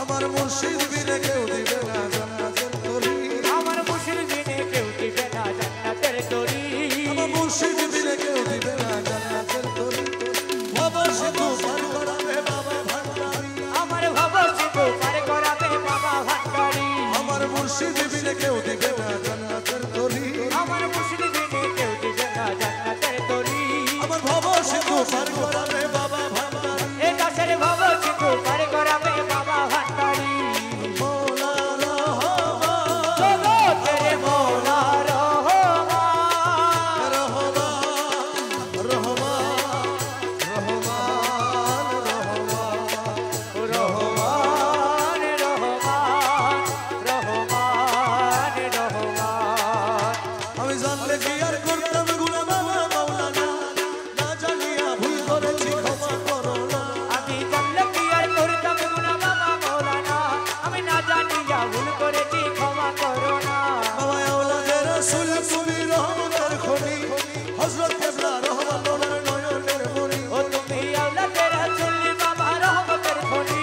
আমার মুর্শিদ বিনে কেউ দিবে না জান্নাতের তরি আমার মুর্শিদ বিনে কেউ দিবে না জান্নাতের তরি আমার মুর্শিদ বিনে কেউ দিবে না জান্নাতের তরি বাবা সিধু পার করাবে বাবা ভান্ডারি আমার ভব সিধু পার করাবে বাবা ভান্ডারি আমার মুর্শিদ বিনে কেউ দিবে না জান্নাতের তরি আমার মুর্শিদ বিনে কেউ দিবে না জান্নাতের তরি আমার ভব সিধু পার করাবে বাবা ভান্ডারি এ দাসের ভব সিধু পার করাবে বাবা ভান্ডারি মৌলা রহমান চলো তেরে মৌলা রহমান রহমান রহমান রহমান রহমান রহমান রহমান রহমান আমি জানলে কি আর করতাম গুনাহ বাবা মাওলানা না জানিয়া ভুল করেছি ক্ষমা করো না আমি জানলে কি আর করতাম গুনাহ বাবা মাওলানা আমি না জানিয়া ভুল করেছি ক্ষমা করো না বাবা আওলাদের রাসূল তুমি রহমতের খনি হযরত কেবলা রহমান ওনার নয়নের মনি ও তুমি আওলাদের রাসূল বাবা রহমতের খনি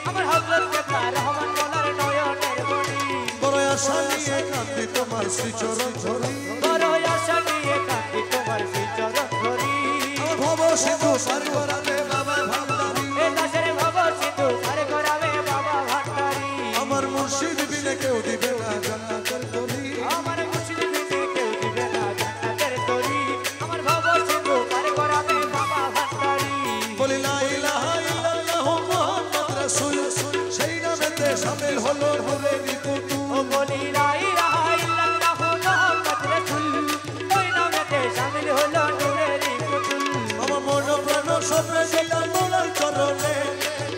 আমার হযরত কেবলা রহমান ওনার নয়নের মনি বড় আশা নিয়ে কাঁদি তোমার শ্রীচরণ ধরি বড় আশা নিয়ে কাঁদি তোমার শ্রীচরণ ধরি ভব সিধু পার করাবে বাবা ভান্ডারি এ দাসের ভব সিধু পার করাবে বাবা ভান্ডারি আমার মুর্শিদ বিনে কেউ দিবে না জান্নাতের তরি আমার মুর্শিদ বিনে কেউ দিবে না জান্নাতের তরি আমার ভব সিধু পার করাবে বাবা ভান্ডারি বলি লা ইলাহা ইল্লাল্লাহু মুহাম্মদ রাসূল সেই নামেতে শামিল হলো নূরের কুতুব ও বলি লা ইলাহা ইল্লাল্লাহু মুহাম্মদ রাসূল ওই নামেতে শামিল হলো নূরের পুতুল আমার মন প্রাণ সবে দিলাম মোলার চরণে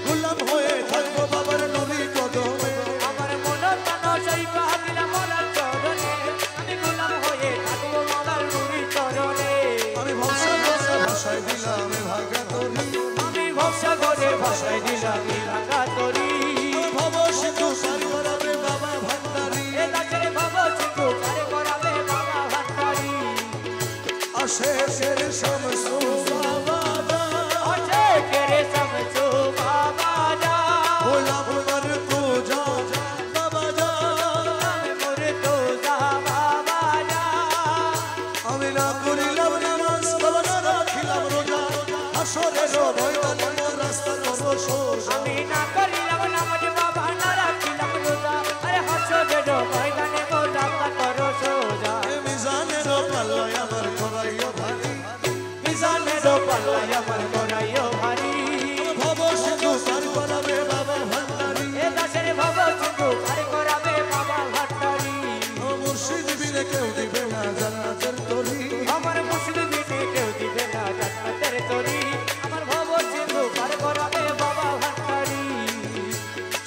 গোলাম হয়ে থাকবো বাবার নবী কদমে আমার মন প্রাণ সইবা দিলাম মোলার চরণে আমি গোলাম হয়ে থাকবো মোলার নূরি চরণে আমি ভবসাগরে ভাষায় দিলাম ভাগা তরি আমি ভবসাগরে ভাষায় দিলাম ভাঙা তরি ভব সিধু পার করাবে বাবা ভান্ডারি এ দাসের ভব সিধু পার করাবে বাবা ভান্ডারি আশেকের শামসু বাবা আছে কেরে সমসু বাবা যা গোলাম মর তো যা বাবা যা আমি মোরে তো যা বাবা যা আমি না করিলাম নামাজ বাবা না রাখিলাম রোজা হাসরের ময়দানে মোর রাস্তা করো সোজা আমি না করিলাম নামাজ বাবা না রাখিলাম রোজা আরে হাসরের ময়দানে মোর রাস্তা করো সোজা মিজানের পাল্লায় আমার করাইও ভারী মিজানের পাল্লায় আমার করাইও ভারী ভব সিধু পার করাবে বাবা ভান্ডারি এ দাসের ভব সিধু পার করাবে বাবা ভান্ডারি ও মুর্শিদ বিনে কেউ দিবে না জান্নাতের তরি আমার মুর্শিদ বিনে কেউ দিবে না জান্নাতের তরি আমার ভব সিধু পার করাবে বাবা ভান্ডারি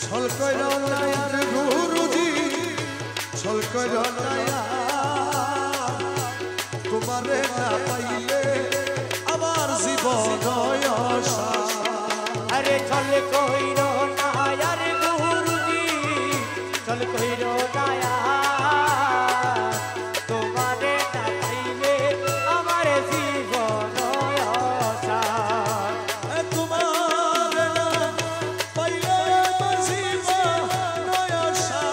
ছল কইরা নায়ার গুরুজি ছল কইরা নায়া তোমারে না পাইলে আমার জীবন আশা अरे चल कोई रो ना यार गुरुजी चल कोई रो ना यार तुम्हारे ना पाइले हमारे जीवन आशा তোমারে না পাইলে আমার জীবন আশা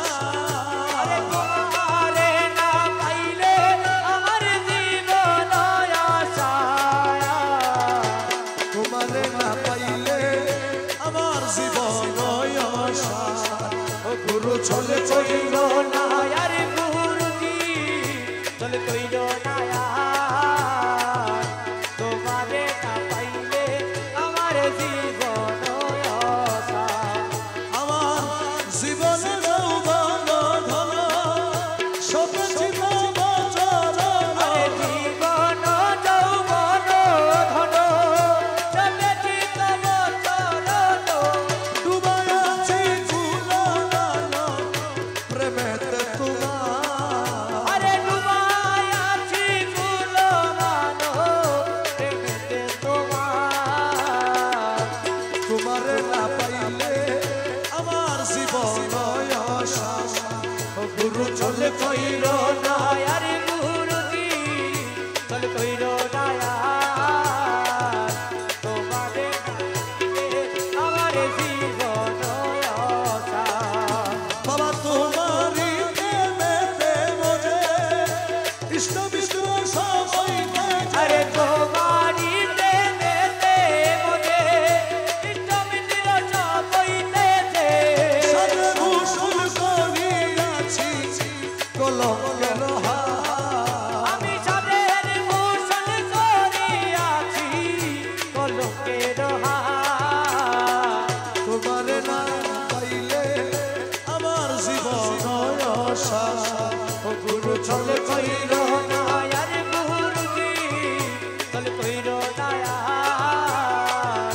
अरे तुम्हारे ना पाइले हमारे जीवन आशा তোমারে না পাইলে আমার জীবন আশা ও গুরু চলে कोई रो ना यार गुरुजी चल कोई रो ना यार तुम्हारे ना पाइले हमारे जीवन आशा আমার জীবনে যৌবন ধন সব জীবন চরণ আরে জীবন যৌবন ধন চলে জীবন চরণ ডুবায় আছি ফুলদান প্রেমেতে তোমার আরে ডুবাই আছি ফুল মানো প্রেমেতে তোমার তোমারে না পাইলে আমার জীবন আশা ও গুরু চলে কইর না আরে গুরুজি চল কইর না তোমারে আমার জীবন আশা কলঙ্কের হার আমি সাদের ভূষণ করিয়াছি কলঙ্কের হার। তোমার না পাইলে আমার জীবন অসার ও গুরু চল কইর না আর গুরুজি চল কইর না আর।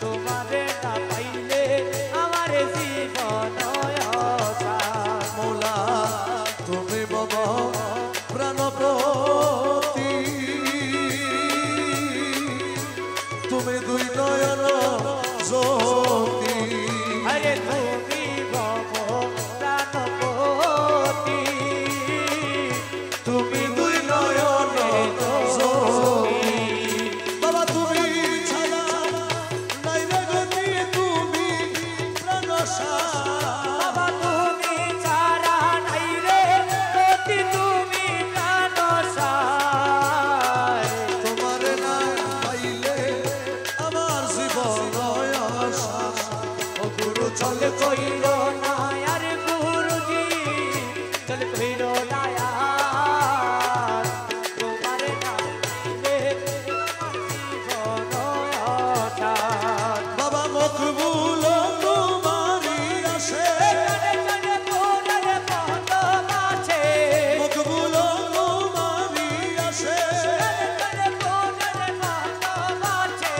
তোমারে না পাইলে আমার জীবন অসার। মোলা তুমি মম প্রাণপতি তুমি দুই নয়ন জ্যোতি আরে তুমি ভব প্রাণপতি তুমি দুই নয়ন জ্যোতি বাবা তুমি ছাড়া নাই রে গতি তুমি প্রাণসার বাবা তুমি ছাড়া নাই রে গতি তুমি প্রাণসার। তোমার না পাইলে আমার জীবন অসার ও গুরু চল কইর না আর গুরুজি চল কইর না আর। তোমারে না পাইলে আমার জীবন অসার। বাবা মকবুল তোমারি আসে চলে চলে তোর পদ আছে মকবুল তোমারি আসে চলে তোর পদ আছে।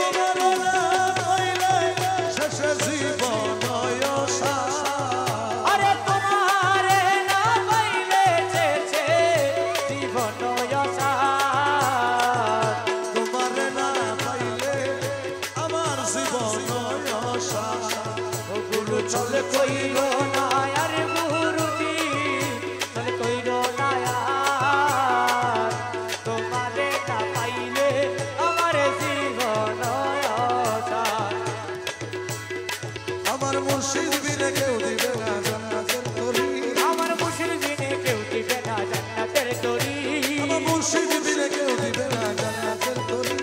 তোমার না পাইলে শেষে জীবন অসার আরে তোমারে না পাইলে শেষে জীবন অসার। তোমার না পাইলে আমার জীবন অসার ও গুরু চল কইর না আর গুরুজি চল কইর না আর। তোমারে না পাইলে আমার জীবন অসার। আমার মুর্শিদ বিনে কেউ দিবে না জান্নাতের তরি আমার মুর্শিদ বিনে কেউ দিবে না জান্নাতের তরি। আমার মুর্শিদ বিনে কেউ দিবে না জান্নাতের তরি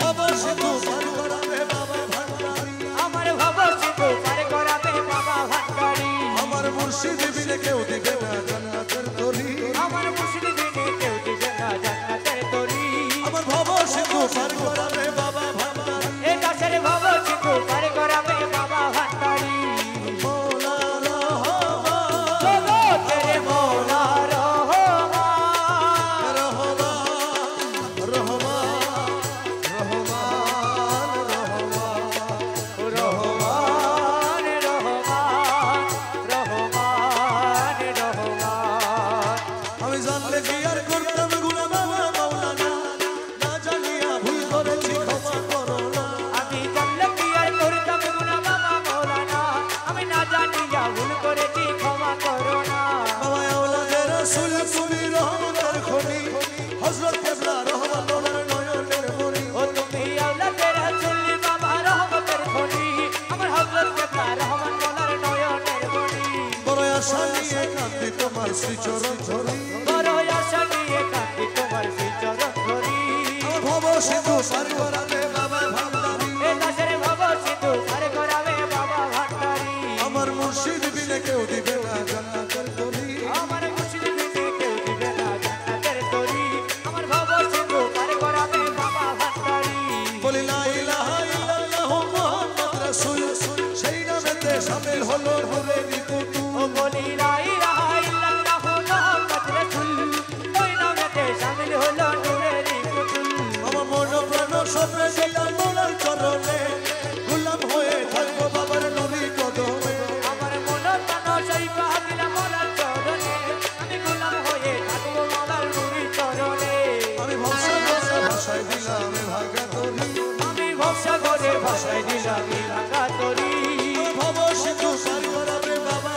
বাবা সিধু পার করাবে বাবা ভান্ডারি আমার ভব সিধু পার করাবে বাবা ভান্ডারি। আমার মুর্শিদ বিনে কেউ দিবে না জান্নাতের তরি আমার মুর্শিদ বিনে কেউ দিবে না জান্নাতের তরি। আমার ভব সিধু পার করাবে বাবা ভান্ডারি এ দাসের ভব সিধু পার করাবে বাবা ভান্ডারি। মৌলা রহমান জগতের মৌলা রহমান। রহমান রহমান রহমান রহমান রহমান রহমান রহমান রহমান। আমি জানলে কি আর করতাম গুনাহ বাবা মাওলানা না জানিয়া ভুল করেছি ক্ষমা করো না আমি জানলে কি আর করতাম গুনাহ বাবা মৌলানা। আমি না জানিয়া ভুল করেছি ক্ষমা করো না। বাবা আওলাদে রাসূল তুমি রহমতের খনি হযরত কেবলা রহমান মোলার নয়নের মনি ও তুমি আওলাদের রাসূল বাবা রহমতের খনি। আমার হযরত কেবলা রহমান মোলার নয়নের মনি। বড় আশা নিয়ে কাঁদি তোমার শ্রীচরণ ধরি বড় আশা নিয়ে কাঁদি তোমার শ্রীচরণ ধরি। আমার ভব সিধু পার করাবে বাবা ভান্ডারি এ দাসের ভব সিধু পার করাবে বাবা ভান্ডারি। আমার মুর্শিদ বিনে কেউ দিবে না জান্নাতের তরি আমার মুর্শিদ বিনে কেউ দিবে না জান্নাতের তরি। আমার ভব সিধু পার করাবে বাবা ভান্ডারি। বলি লা ইলাহা ইল্লাল্লাহু মুহাম্মদ রাসূল সেই নামেতে শামিল হলো নূরেরই পুতুল ও বলি লা ইলাহা ইল্লাল্লাহু মুহাম্মদ রাসূল ওই নামেতে শামিল হলো নূরেরই পুতুল। আমার মন প্রাণ সপে দিলাম মোলার চরণে গোলাম হয়ে থাকবো বাবার নবী কদমে আমার মন প্রাণ সইবা দিলাম মোলার চরণে। আমি গোলাম হয়ে থাকবো মোলার নূরি চরণে। আমি ভরসা করে ভাষায় দিলাম ভাগা তরি আমি ভরসা করে ভাষায় দিলাম ভাঙা তরি। ভব সিধু পার করাবে বাবা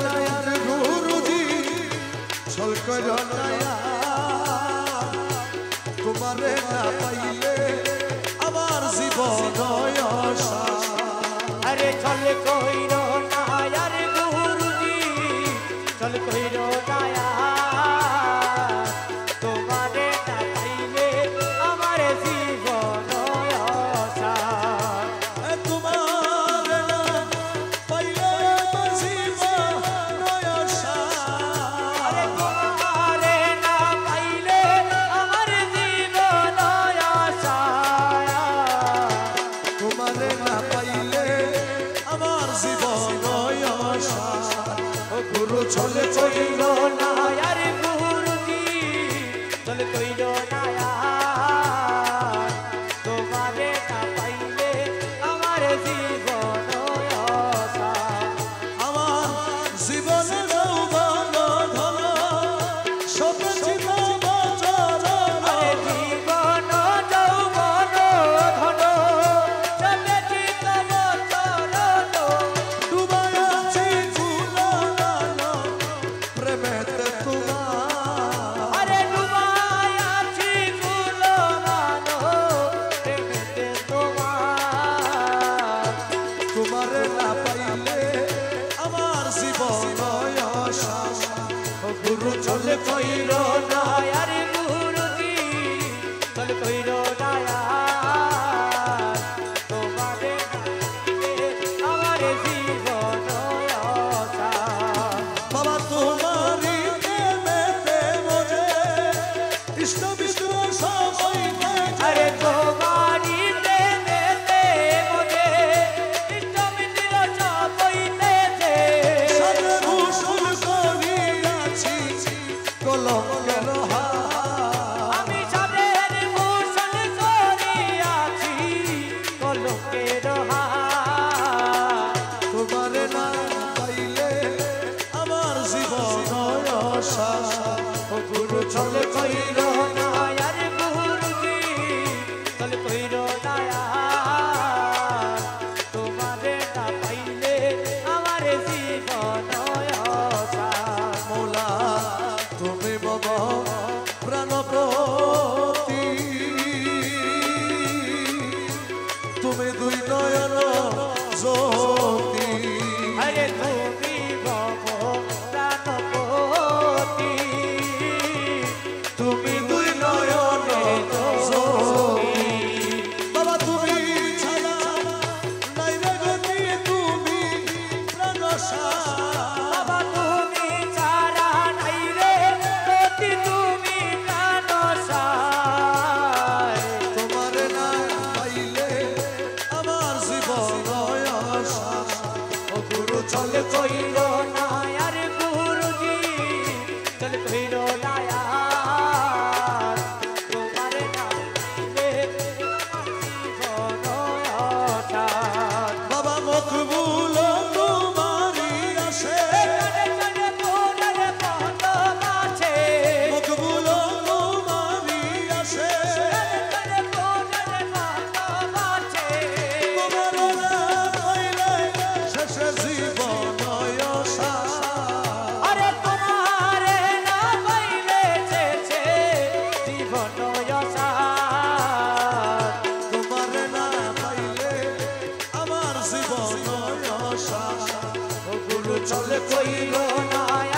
নায়ার গুরুজি ছল কইরো নায়া তোমারে না পাইলে আমার জীবন আশা আরে চল কইরো নায়ার গুরুজি চল কইরো নায়া তোমারে না পাইলে আমার জীবন আশা তোমারে না পাইলে আমার জীবন আশা আরে তোমারে না পাইলে আমার জীবন আশা তোমারে না পাইলে আমার জীবন আশা ও গুরু চলে কইরো নায়ার গুরুজি চল কইরো নায়া তোমারে না পাইলে আমার জীবন আশা আমার জীবনে যৌবন ধন সব জীবন চরণ আরে জীবন যৌবন ধন সবে জীবন চরণ ডুবায় আছি ফুলদান প্রেমেতে তোমার আরে ডুবাই আছি ফুলদান প্রেমেতে তোমার তোমারে না পাইলে আমার জীবন আশা ও গুরু চলে কইরো নায়ার গুরুজি চল কইরো নায়া তোমারে আমার জীবন আশা বাবা তোমারি প্রেমেতে মজে ইষ্ট বিষ্ণু সবাই আরে তোমারি প্রেমেতে মোরে ইষ্ট মিত্র সবইতেছে সাদে ভূষণ করিয়াছি কলঙ্কের আমি সাদের ভূষণ করিয়াছি কলঙ্কের হার তোমারে না পাইলে আমার জীবন আশা ও গুরু চলে কইরো নায়ার গুরুজি চল কইরো নায়া তোমারে না পাইলে আমার জীবন আশা মৌলা তুমি মম প্রাণপতি তুমি দুই নয়ন জ্যোতি আরে তুমি ভব প্রাণপতি তুমি দুই নয়ন জ্যোতি বাবা তুমি ছাড়া নাই রে গতি তুমি প্রাণসা বাবা তুমি ছাড়া নাই রে গতি তুমি প্রাণ সায় তোমারে না পাইলে আমার জীবন আশা ও গুরু চলে কইরো নায়ার গুরুজি চল কইরো নায়া তোমারে না পাইলে আমার জীবন আশা বাবা মকবুল তোমারি আসে চলে চলে তোরে পদ মাছে মকবুল তোমারি আসে চলে তোরে পদ মাছে তোমার না পাইলে শেষে জীবন আশা আরে তোমারে না পাইলে শেষে জীবন আশা তোমারে না পাইলে আমার জীবন আশা ও গুরু চলে কইরো নায়া